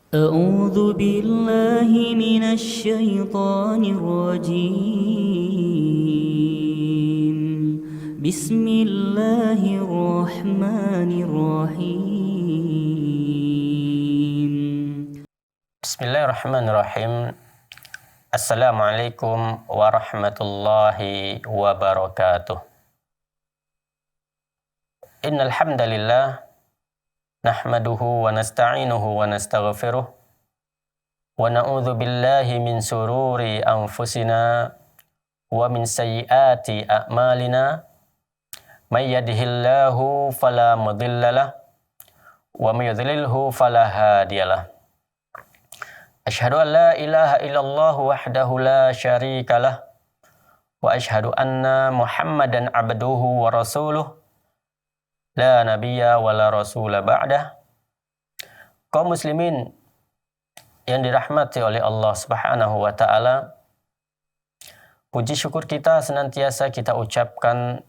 أعوذ بالله من الشيطان الرجيم بسم الله الرحمن الرحيم Bismillahirrahmanirrahim. Assalamualaikum warahmatullahi wabarakatuh. Innal hamdalillah nahmaduhu wa nasta'inuhu wa nastaghfiruh wa na'udzu billahi min sururi anfusina wa min sayyiati a'malina. May yahdihillahu fala mudhillalah wa may yudhlilhu fala hadiyalah. Asyhadu an la ilaha illallah wahdahu la syarikalah wa asyhadu anna Muhammadan abduhu wa rasuluh la nabiyya wa la rasula ba'dah. Kaum muslimin yang dirahmati oleh Allah Subhanahu wa taala, puji syukur kita senantiasa kita ucapkan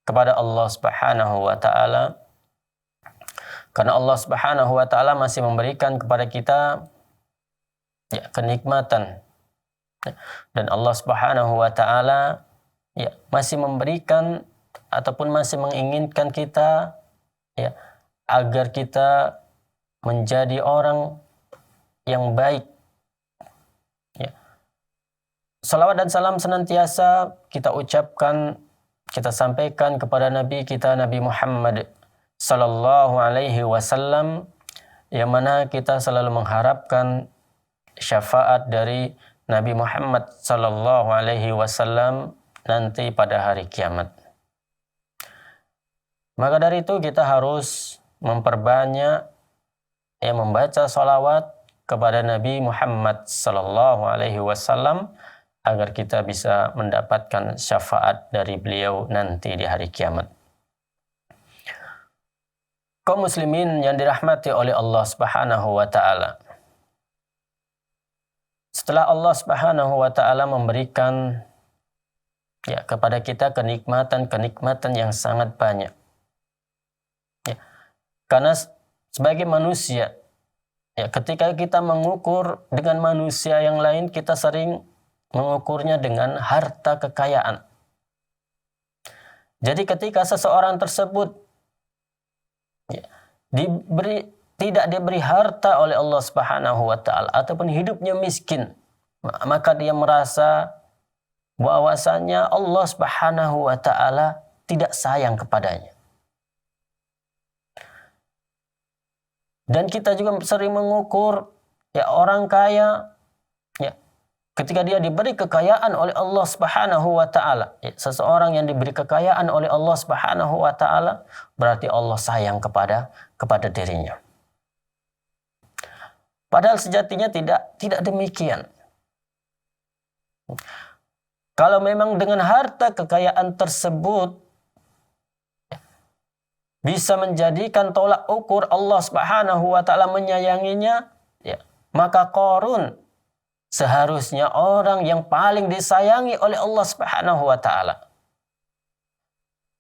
kepada Allah Subhanahu wa taala karena Allah Subhanahu wa taala masih memberikan kepada kita kenikmatan, dan Allah Subhanahu wa taala masih memberikan ataupun masih menginginkan kita agar kita menjadi orang yang baik. Salawat dan salam senantiasa kita ucapkan, kita sampaikan kepada Nabi kita, Nabi Muhammad sallallahu alaihi wasallam, yang mana kita selalu mengharapkan syafaat dari Nabi Muhammad sallallahu alaihi wasallam nanti pada hari kiamat. Maka dari itu kita harus memperbanyak membaca salawat kepada Nabi Muhammad sallallahu alaihi wasallam agar kita bisa mendapatkan syafaat dari beliau nanti di hari kiamat. Kaum muslimin yang dirahmati oleh Allah Subhanahu wa taala, setelah Allah Subhanahu wa taala memberikan kepada kita kenikmatan yang sangat banyak. Karena sebagai manusia, ketika kita mengukur dengan manusia yang lain, kita sering mengukurnya dengan harta kekayaan. Jadi ketika seseorang tersebut tidak diberi harta oleh Allah Subhanahu wa taala ataupun hidupnya miskin, maka dia merasa bahwasanya Allah Subhanahu wa taala tidak sayang kepadanya. Dan kita juga sering mengukur orang kaya, ketika dia diberi kekayaan oleh Allah Subhanahu wa taala. Seseorang yang diberi kekayaan oleh Allah Subhanahu wa taala berarti Allah sayang kepada dirinya. Padahal sejatinya tidak demikian. Kalau memang dengan harta kekayaan tersebut bisa menjadikan tolak ukur Allah Subhanahu wa taala menyayanginya, maka Qarun seharusnya orang yang paling disayangi oleh Allah Subhanahu wa taala.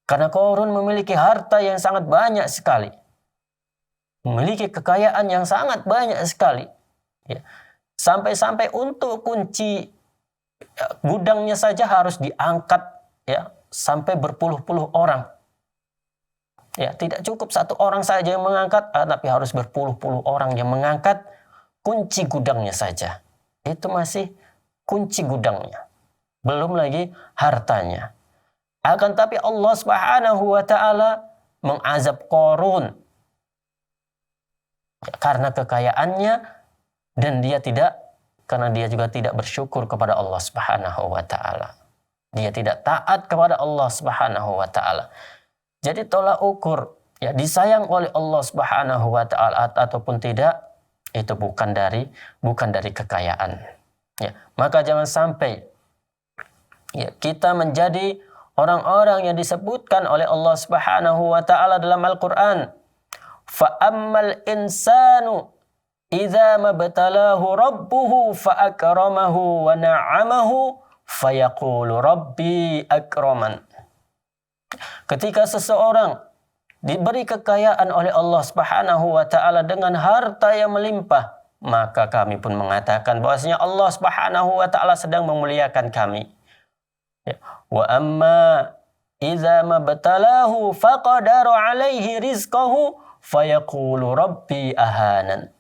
Karena Qarun memiliki harta yang sangat banyak sekali. Memiliki kekayaan yang sangat banyak sekali. Sampai-sampai untuk kunci gudangnya saja harus diangkat sampai berpuluh-puluh orang. Tidak cukup satu orang saja yang mengangkat, tapi harus berpuluh-puluh orang yang mengangkat kunci gudangnya saja. Itu masih kunci gudangnya. Belum lagi hartanya. Akan tapi Allah Subhanahu wa taala mengazab Qarun karena kekayaannya, dan karena dia juga tidak bersyukur kepada Allah Subhanahu wa taala. Dia tidak taat kepada Allah Subhanahu wa taala. Jadi tolak ukur disayang oleh Allah Subhanahu wa taala ataupun tidak, itu bukan dari kekayaan. Maka jangan sampai kita menjadi orang-orang yang disebutkan oleh Allah Subhanahu wa taala dalam Al-Qur'an. Fa ammal insanu idza mabtalahu rabbuhu fa akramahu wa na'amahu fayaqulu rabbi akraman. Ketika seseorang diberi kekayaan oleh Allah Subhanahu wa taala dengan harta yang melimpah, maka kami pun mengatakan bahwasanya Allah Subhanahu wa taala sedang memuliakan kami. Ya. Wa amma idza mabtalahu faqadara alaihi rizqahu fayaqulu rabbi ahanan.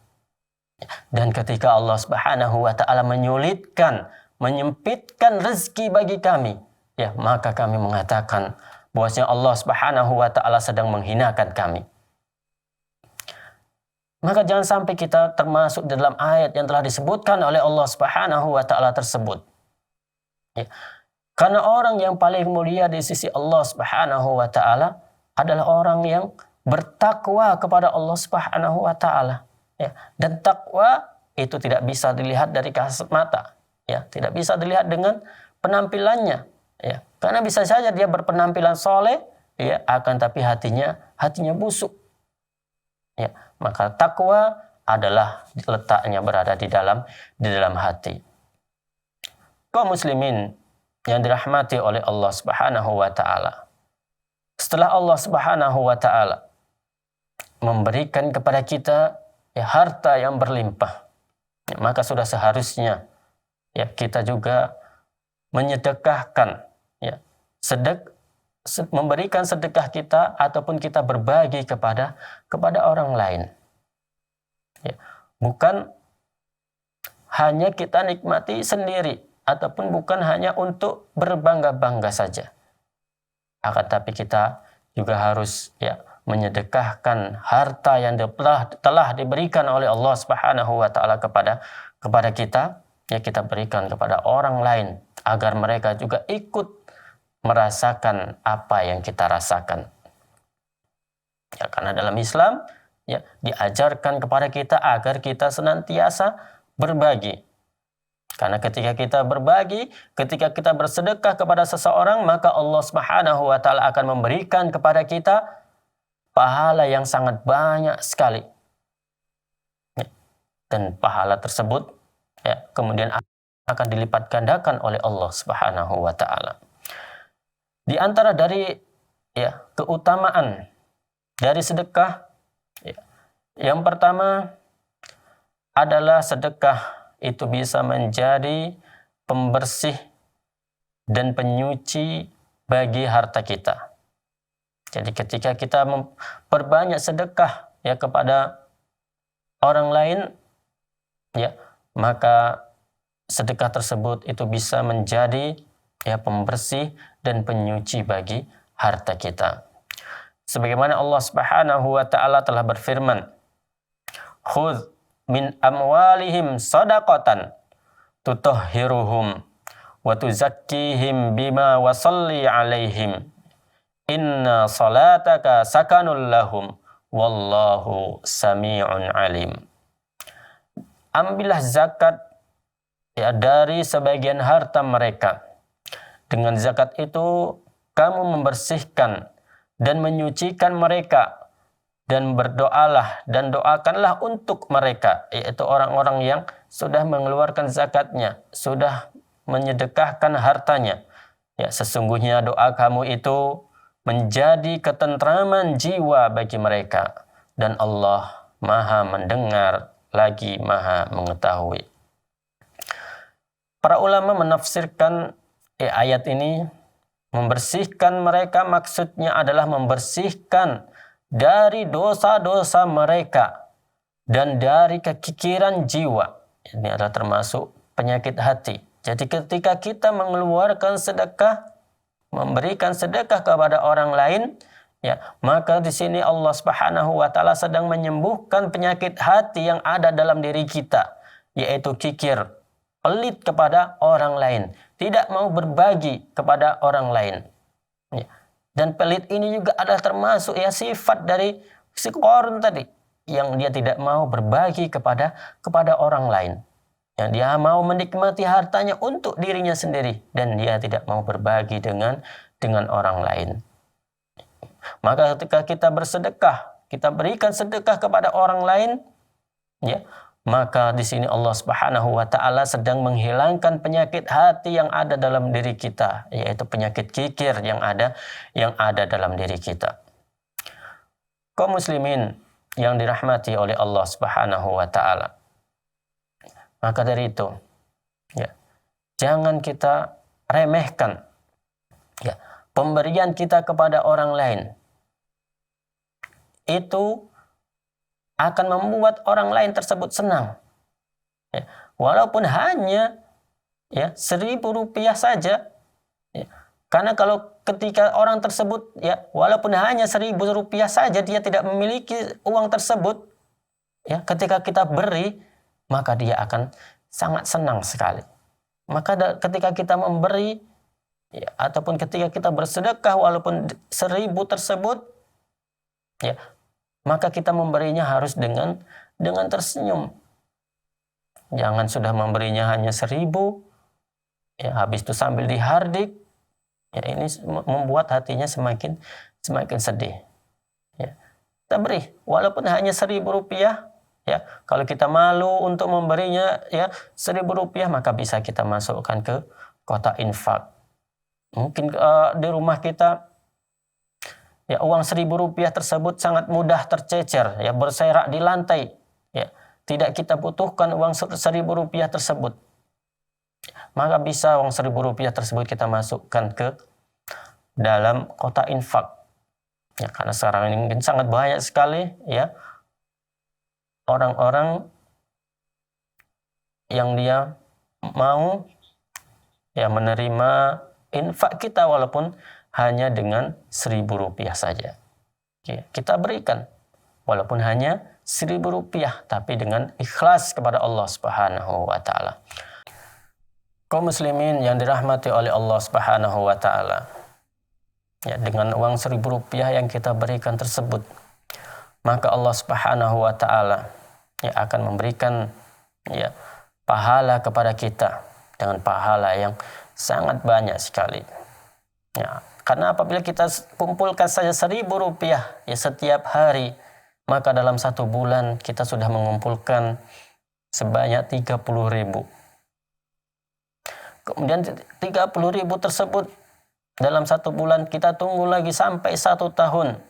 Dan ketika Allah Subhanahu wa taala menyulitkan, menyempitkan rezeki bagi kami, ya, maka kami mengatakan bahwasanya Allah Subhanahu wa taala sedang menghinakan kami. Maka jangan sampai kita termasuk dalam ayat yang telah disebutkan oleh Allah Subhanahu wa taala tersebut. Ya. Karena orang yang paling mulia di sisi Allah Subhanahu wa taala adalah orang yang bertakwa kepada Allah Subhanahu wa taala. Ya, dan takwa itu tidak bisa dilihat dari kasat mata, ya, tidak bisa dilihat dengan penampilannya, ya, karena bisa saja dia berpenampilan soleh, ya, akan tapi hatinya busuk, ya, maka takwa adalah letaknya berada di dalam hati. Kaum muslimin yang dirahmati oleh Allah Subhanahu wa taala, setelah Allah Subhanahu wa taala memberikan kepada kita, ya, harta yang berlimpah, ya, maka sudah seharusnya, ya, kita juga menyedekahkan, ya, memberikan sedekah kita ataupun kita berbagi kepada orang lain. Ya, bukan hanya kita nikmati sendiri ataupun bukan hanya untuk berbangga-bangga saja. Akan tapi kita juga harus, ya, menyedekahkan harta yang telah diberikan oleh Allah Subhanahu wa taala kepada kita, ya, kita berikan kepada orang lain agar mereka juga ikut merasakan apa yang kita rasakan. Ya, karena dalam Islam, ya, diajarkan kepada kita agar kita senantiasa berbagi. Karena ketika kita berbagi, ketika kita bersedekah kepada seseorang, maka Allah Subhanahu wa taala akan memberikan kepada kita pahala yang sangat banyak sekali. Dan pahala tersebut, ya, kemudian akan dilipat gandakan oleh Allah Subhanahu wa taala. Di antara dari, ya, keutamaan dari sedekah, ya, yang pertama adalah sedekah itu bisa menjadi pembersih dan penyuci bagi harta kita. Jadi ketika kita memperbanyak sedekah, ya, kepada orang lain, ya, maka sedekah tersebut itu bisa menjadi, ya, pembersih dan penyuci bagi harta kita. Sebagaimana Allah Subhanahu wa taala telah berfirman, "Khudz min amwalihim shadaqatan tutahhiruhum wa tuzakkihim bima wa shalli 'alaihim. Inna salataka sakanul lahum wallahu sami'un alim." Ambillah zakat, ya, dari sebagian harta mereka. Dengan zakat itu kamu membersihkan dan menyucikan mereka, dan berdoalah dan doakanlah untuk mereka, yaitu orang-orang yang sudah mengeluarkan zakatnya, sudah menyedekahkan hartanya. Ya, sesungguhnya doa kamu itu menjadi ketentraman jiwa bagi mereka, dan Allah Maha mendengar lagi Maha mengetahui. Para ulama menafsirkan, ya, ayat ini, membersihkan mereka maksudnya adalah membersihkan dari dosa-dosa mereka dan dari kekikiran jiwa. Ini adalah termasuk penyakit hati. Jadi ketika kita mengeluarkan sedekah, memberikan sedekah kepada orang lain, ya, maka di sini Allah Subhanahu wa taala sedang menyembuhkan penyakit hati yang ada dalam diri kita, yaitu kikir, pelit kepada orang lain, tidak mau berbagi kepada orang lain. Ya. Dan pelit ini juga adalah termasuk, ya, sifat dari si Qarun tadi, yang dia tidak mau berbagi kepada orang lain. Yang dia mau menikmati hartanya untuk dirinya sendiri dan dia tidak mau berbagi dengan orang lain. Maka ketika kita bersedekah, kita berikan sedekah kepada orang lain, ya, maka di sini Allah Subhanahu wa taala sedang menghilangkan penyakit hati yang ada dalam diri kita, yaitu penyakit kikir yang ada dalam diri kita. Kaum muslimin yang dirahmati oleh Allah Subhanahu wa taala. Maka dari itu, ya, jangan kita remehkan ya pemberian kita kepada orang lain. Itu akan membuat orang lain tersebut senang. Ya, walaupun hanya ya 1.000 rupiah saja. Ya. Karena kalau ketika orang tersebut ya walaupun hanya 1.000 rupiah saja dia tidak memiliki uang tersebut, ya ketika kita beri maka dia akan sangat senang sekali. Maka ketika kita memberi ya, ataupun ketika kita bersedekah walaupun 1.000 tersebut, ya maka kita memberinya harus dengan tersenyum. Jangan sudah memberinya hanya 1.000, ya habis itu sambil dihardik. Ya, ini membuat hatinya semakin sedih. Ya. Kita beri, walaupun hanya 1.000 rupiah. Ya, kalau kita malu untuk memberinya ya 1.000 rupiah, maka bisa kita masukkan ke kotak infak. Mungkin di rumah kita ya uang 1.000 rupiah tersebut sangat mudah tercecer, ya berserak di lantai. Ya, tidak kita butuhkan uang 1.000 rupiah tersebut. Maka bisa uang 1.000 rupiah tersebut kita masukkan ke dalam kotak infak. Ya, karena sekarang ini mungkin sangat banyak sekali ya orang-orang yang dia mau ya menerima infak kita walaupun hanya dengan 1.000 rupiah saja. Ya, kita berikan walaupun hanya 1.000 rupiah tapi dengan ikhlas kepada Allah Subhanahu wa taala. Kaum muslimin yang dirahmati oleh Allah Subhanahu wa taala. Ya, dengan uang 1.000 rupiah yang kita berikan tersebut, maka Allah Subhanahu wa taala ya akan memberikan ya pahala kepada kita dengan pahala yang sangat banyak sekali. Ya, karena apabila kita kumpulkan saja 1.000 rupiah ya setiap hari, maka dalam 1 bulan kita sudah mengumpulkan sebanyak 30.000. Kemudian 30.000 tersebut dalam 1 bulan kita tunggu lagi sampai 1 tahun.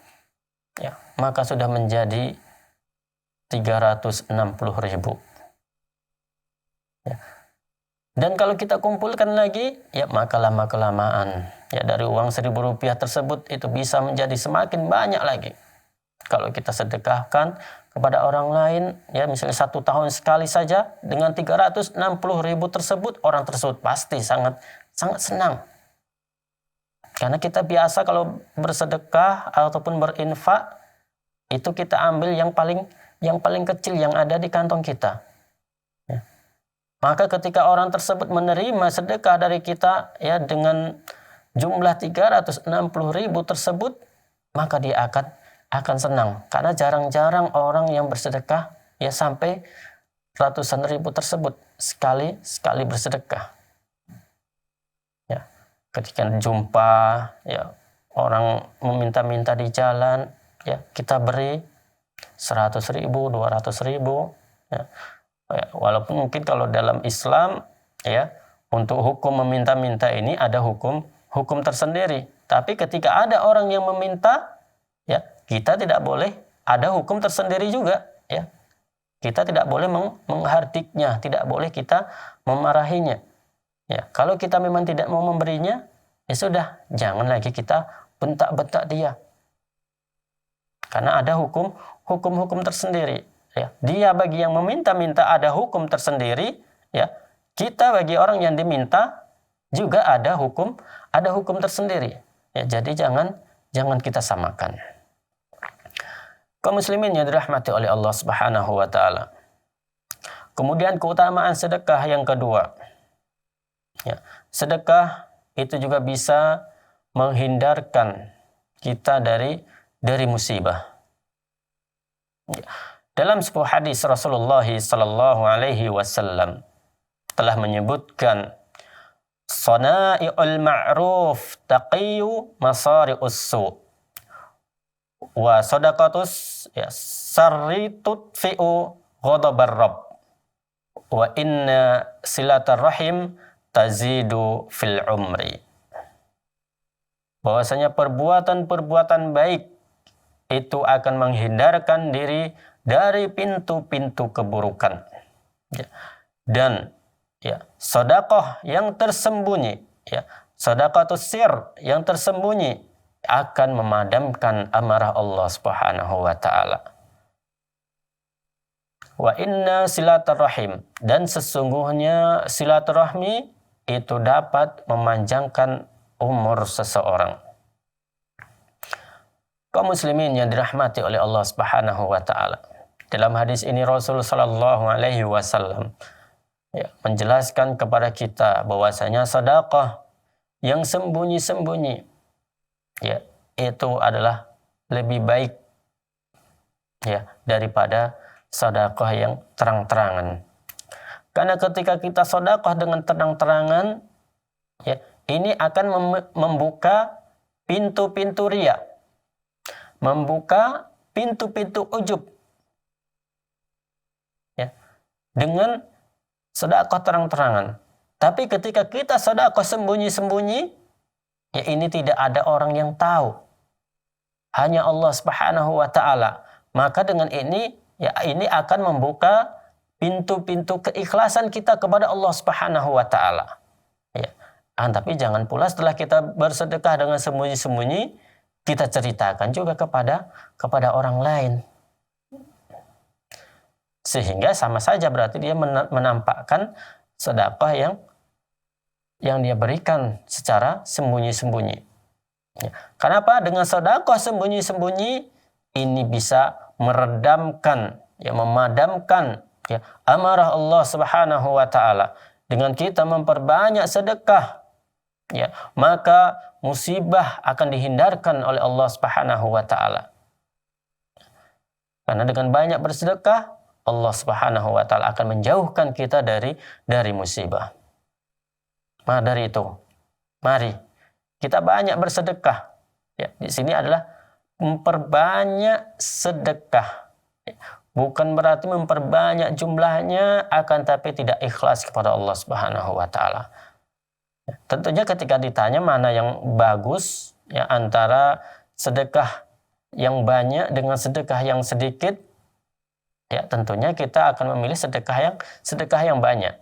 Ya, maka sudah menjadi 360.000. Ya. Dan kalau kita kumpulkan lagi, ya maka lama-kelamaan ya dari uang 1.000 rupiah tersebut itu bisa menjadi semakin banyak lagi. Kalau kita sedekahkan kepada orang lain, ya misalnya 1 tahun sekali saja dengan 360.000 tersebut, orang tersebut pasti sangat senang. Karena kita biasa kalau bersedekah ataupun berinfak itu kita ambil yang paling kecil yang ada di kantong kita. Ya. Maka ketika orang tersebut menerima sedekah dari kita ya dengan jumlah 360.000 tersebut, maka dia akan senang karena jarang-jarang orang yang bersedekah ya sampai ratusan ribu tersebut sekali bersedekah. Ya, ketika jumpa ya orang meminta-minta di jalan, ya kita beri 100.000, 200.000. Ya. Ya, walaupun mungkin kalau dalam Islam ya untuk hukum meminta-minta ini ada hukum tersendiri. Tapi ketika ada orang yang meminta, ya kita tidak boleh, ada hukum tersendiri juga, ya. Kita tidak boleh menghardiknya, tidak boleh kita memarahinya. Ya, kalau kita memang tidak mau memberinya, ya sudah, jangan lagi kita bentak-bentak dia. Karena ada hukum tersendiri, ya. Dia bagi yang meminta-minta ada hukum tersendiri, ya. Kita bagi orang yang diminta juga ada hukum tersendiri. Ya, jadi jangan kita samakan. Kaum muslimin yang dirahmati oleh Allah Subhanahu wa taala. Kemudian keutamaan sedekah yang kedua. Ya, sedekah itu juga bisa menghindarkan kita dari musibah. Ya. Dalam sebuah hadis Rasulullah sallallahu alaihi wasallam telah menyebutkan sana'iul ma'ruf taqiyu masari'us su'. Wa sadaqatus ya sarri tudfi'u ghadabar rabb wa inna silatar rahim tazidu fil umri. Bahwasanya perbuatan baik itu akan menghindarkan diri dari pintu-pintu keburukan. Ya. Dan ya, sedekah yang tersembunyi, ya, sedekatus sir yang tersembunyi akan memadamkan amarah Allah Subhanahu wa taala. Wa inna silaturrahim, dan sesungguhnya silaturahmi itu dapat memanjangkan umur seseorang. Kaum muslimin yang dirahmati oleh Allah Subhanahu wa taala. Dalam hadis ini Rasul sallallahu alaihi wasallam menjelaskan kepada kita bahwasanya sedekah yang sembunyi-sembunyi ya itu adalah lebih baik ya daripada sedekah yang terang-terangan. Karena ketika kita sedekah dengan terang-terangan ya ini akan membuka pintu-pintu riya, membuka pintu-pintu ujub ya dengan sedekah terang-terangan. Tapi ketika kita sedekah sembunyi-sembunyi, ya ini tidak ada orang yang tahu. Hanya Allah Subhanahu wa taala. Maka dengan ini ya ini akan membuka pintu-pintu keikhlasan kita kepada Allah Subhanahu wa taala. Ya. Tapi jangan pula setelah kita bersedekah dengan sembunyi-sembunyi, kita ceritakan juga kepada orang lain. Sehingga sama saja berarti dia menampakkan sedekah yang dia berikan secara sembunyi-sembunyi. Ya. Kenapa? Dengan sedekah sembunyi-sembunyi ini bisa meredamkan, ya, memadamkan ya, amarah Allah Subhanahu wa taala. Dengan kita memperbanyak sedekah, ya, maka musibah akan dihindarkan oleh Allah Subhanahu wa taala. Karena dengan banyak bersedekah, Allah Subhanahu wa taala akan menjauhkan kita dari musibah. Maka dari itu, mari kita banyak bersedekah. Ya, di sini adalah memperbanyak sedekah. Ya, bukan berarti memperbanyak jumlahnya, akan tapi tidak ikhlas kepada Allah Subhanahu wa taala. Ya, tentunya ketika ditanya mana yang bagus ya antara sedekah yang banyak dengan sedekah yang sedikit, ya tentunya kita akan memilih sedekah yang banyak.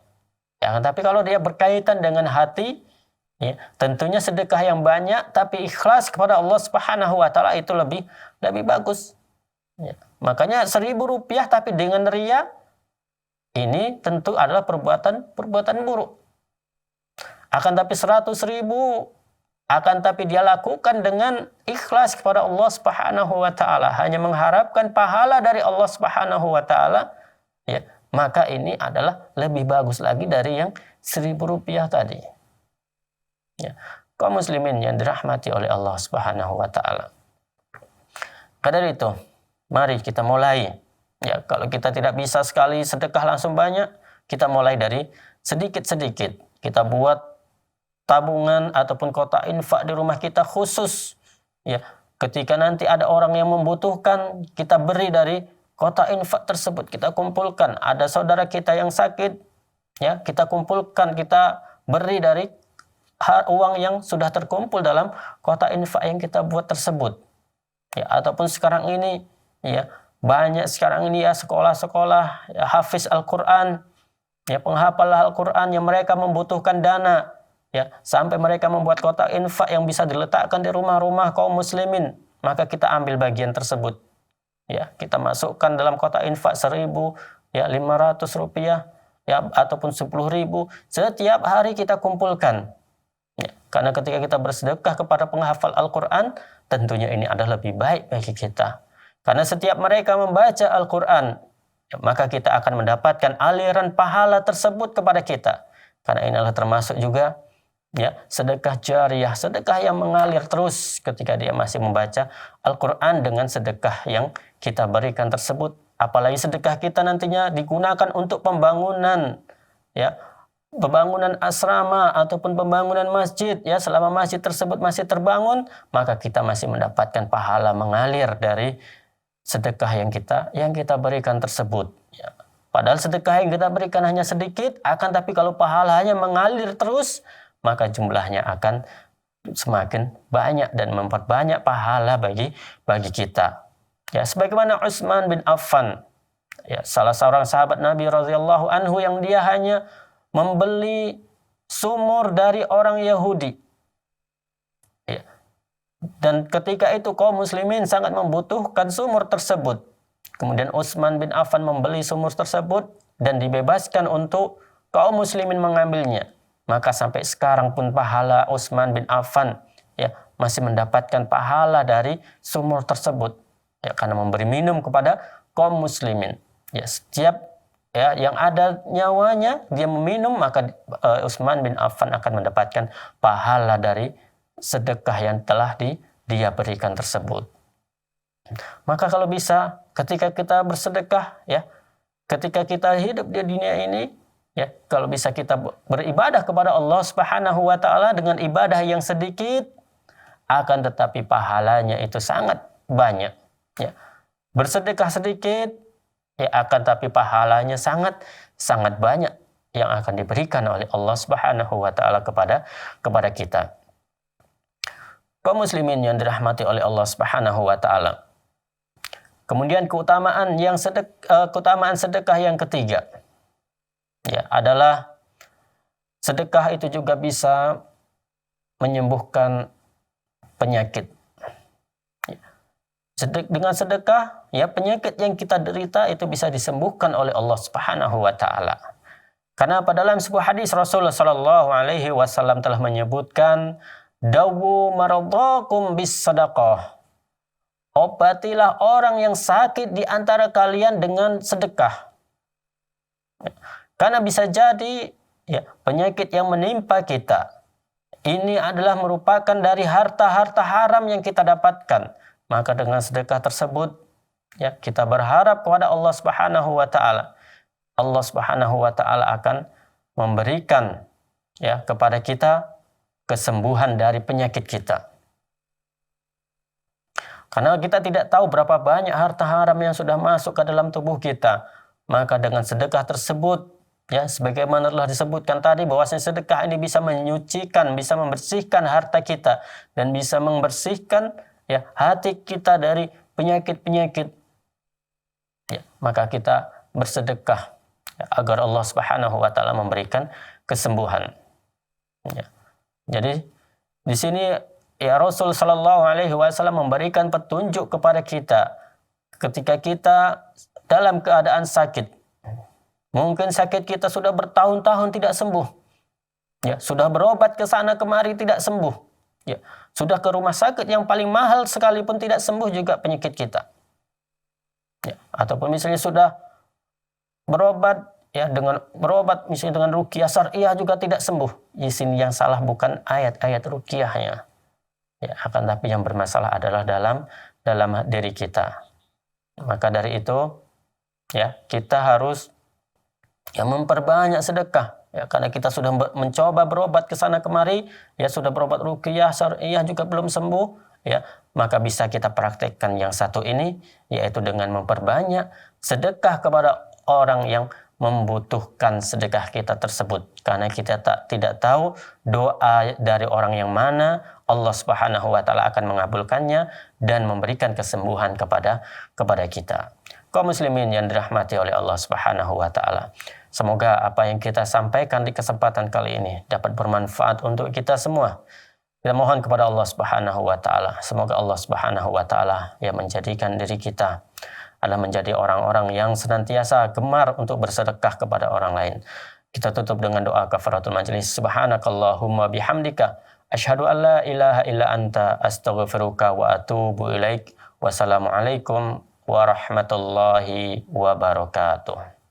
Ya, tapi kalau dia berkaitan dengan hati, ya, tentunya sedekah yang banyak tapi ikhlas kepada Allah Subhanahu wa taala itu lebih bagus. Ya, makanya 1.000 rupiah tapi dengan riya, ini tentu adalah perbuatan buruk. Akan tapi 100.000, akan tapi dia lakukan dengan ikhlas kepada Allah Subhanahu wa taala, hanya mengharapkan pahala dari Allah Subhanahu wa taala, ya, maka ini adalah lebih bagus lagi dari yang 1.000 rupiah tadi. Ya. Kaum muslimin yang dirahmati oleh Allah Subhanahu wa taala. Karena itu, mari kita mulai. Ya, kalau kita tidak bisa sekali sedekah langsung banyak, kita mulai dari sedikit-sedikit. Kita buat tabungan ataupun kotak infak di rumah kita khusus. Ya, ketika nanti ada orang yang membutuhkan, kita beri dari kotak infak tersebut, kita kumpulkan. Ada saudara kita yang sakit, ya, kita kumpulkan, kita beri dari uang yang sudah terkumpul dalam kotak infak yang kita buat tersebut. Ya, ataupun sekarang ini, ya, banyak sekarang ini ya sekolah-sekolah ya, hafiz Al-Quran, ya, penghafal Al-Quran yang mereka membutuhkan dana. Ya, sampai mereka membuat kotak infak yang bisa diletakkan di rumah-rumah kaum muslimin, maka kita ambil bagian tersebut. Ya, kita masukkan dalam kotak infak 1.000, ya 500 rupiah, ya ataupun 10.000 setiap hari kita kumpulkan. Ya, karena ketika kita bersedekah kepada penghafal Al-Quran, tentunya ini adalah lebih baik bagi kita. Karena setiap mereka membaca Al-Quran, ya, maka kita akan mendapatkan aliran pahala tersebut kepada kita. Karena ini adalah termasuk juga ya, sedekah jariyah, sedekah yang mengalir terus ketika dia masih membaca Al-Quran dengan sedekah yang kita berikan tersebut. Apalagi sedekah kita nantinya digunakan untuk pembangunan, ya, pembangunan asrama ataupun pembangunan masjid, ya, selama masjid tersebut masih terbangun, maka kita masih mendapatkan pahala mengalir dari sedekah yang kita berikan tersebut. Ya. Padahal sedekah yang kita berikan hanya sedikit, akan tapi kalau pahalanya mengalir terus, maka jumlahnya akan semakin banyak dan memperbanyak pahala bagi kita. Ya, sebagaimana Utsman bin Affan, ya, salah seorang sahabat Nabi radhiyallahu anhu yang dia hanya membeli sumur dari orang Yahudi. Ya. Dan ketika itu kaum muslimin sangat membutuhkan sumur tersebut. Kemudian Utsman bin Affan membeli sumur tersebut dan dibebaskan untuk kaum muslimin mengambilnya. Maka sampai sekarang pun pahala Utsman bin Affan ya masih mendapatkan pahala dari sumur tersebut ya, karena memberi minum kepada kaum muslimin. Ya, setiap ya yang ada nyawanya dia meminum, maka Utsman bin Affan akan mendapatkan pahala dari sedekah yang telah dia berikan tersebut. Maka kalau bisa ketika kita bersedekah ya, ketika kita hidup di dunia ini ya, kalau bisa kita beribadah kepada Allah Subhanahu wa taala dengan ibadah yang sedikit, akan tetapi pahalanya itu sangat banyak ya. Bersedekah sedikit ya, akan tapi pahalanya sangat banyak yang akan diberikan oleh Allah Subhanahu wa taala kepada kita. Kaum muslimin yang dirahmati oleh Allah Subhanahu wa taala. Kemudian keutamaan sedekah yang ketiga ya adalah sedekah itu juga bisa menyembuhkan penyakit. Dengan sedekah ya penyakit yang kita derita itu bisa disembuhkan oleh Allah Subhanahu wa taala. Karena pada dalam sebuah hadis Rasulullah sallallahu alaihi wasallam telah menyebutkan dawu maradhakum bis sadaqah. Obatilah orang yang sakit di antara kalian dengan sedekah. Karena bisa jadi ya penyakit yang menimpa kita ini adalah merupakan dari harta-harta haram yang kita dapatkan. Maka dengan sedekah tersebut ya kita berharap kepada Allah Subhanahu wa taala. Allah Subhanahu wa taala akan memberikan ya kepada kita kesembuhan dari penyakit kita. Karena kita tidak tahu berapa banyak harta haram yang sudah masuk ke dalam tubuh kita. Maka dengan sedekah tersebut ya sebagaimana telah disebutkan tadi bahwasanya sedekah ini bisa menyucikan, bisa membersihkan harta kita dan bisa membersihkan ya hati kita dari penyakit-penyakit. Ya, maka kita bersedekah ya, agar Allah Subhanahu wa taala memberikan kesembuhan. Ya. Jadi di sini ya Rasul sallallahu alaihi wasallam memberikan petunjuk kepada kita ketika kita dalam keadaan sakit. Mungkin sakit kita sudah bertahun-tahun tidak sembuh. Ya, sudah berobat ke sana kemari tidak sembuh. Ya, sudah ke rumah sakit yang paling mahal sekalipun tidak sembuh juga penyakit kita. Ya, ataupun misalnya sudah berobat ya misalnya dengan ruqyah syar'iyyah juga tidak sembuh. Di sini yang salah bukan ayat-ayat ruqyahnya. Ya, akan tapi yang bermasalah adalah dalam diri kita. Maka dari itu ya kita harus ya memperbanyak sedekah ya, karena kita sudah mencoba berobat ke sana kemari ya, sudah berobat ruqyah syar'iyyah juga belum sembuh ya, maka bisa kita praktekkan yang satu ini, yaitu dengan memperbanyak sedekah kepada orang yang membutuhkan sedekah kita tersebut. Karena kita tidak tahu doa dari orang yang mana Allah Subhanahu wa taala akan mengabulkannya dan memberikan kesembuhan kepada kita. Kaum muslimin yang dirahmati oleh Allah Subhanahu wa taala. Semoga apa yang kita sampaikan di kesempatan kali ini dapat bermanfaat untuk kita semua. Kita mohon kepada Allah Subhanahu wa taala, semoga Allah Subhanahu wa taala yang menjadikan diri kita adalah menjadi orang-orang yang senantiasa gemar untuk bersedekah kepada orang lain. Kita tutup dengan doa kafaratul majlis. Subhanakallahumma bihamdika asyhadu an la ilaha illa anta astaghfiruka wa atubu ilaik. Wassalamualaikum warahmatullahi wabarakatuh.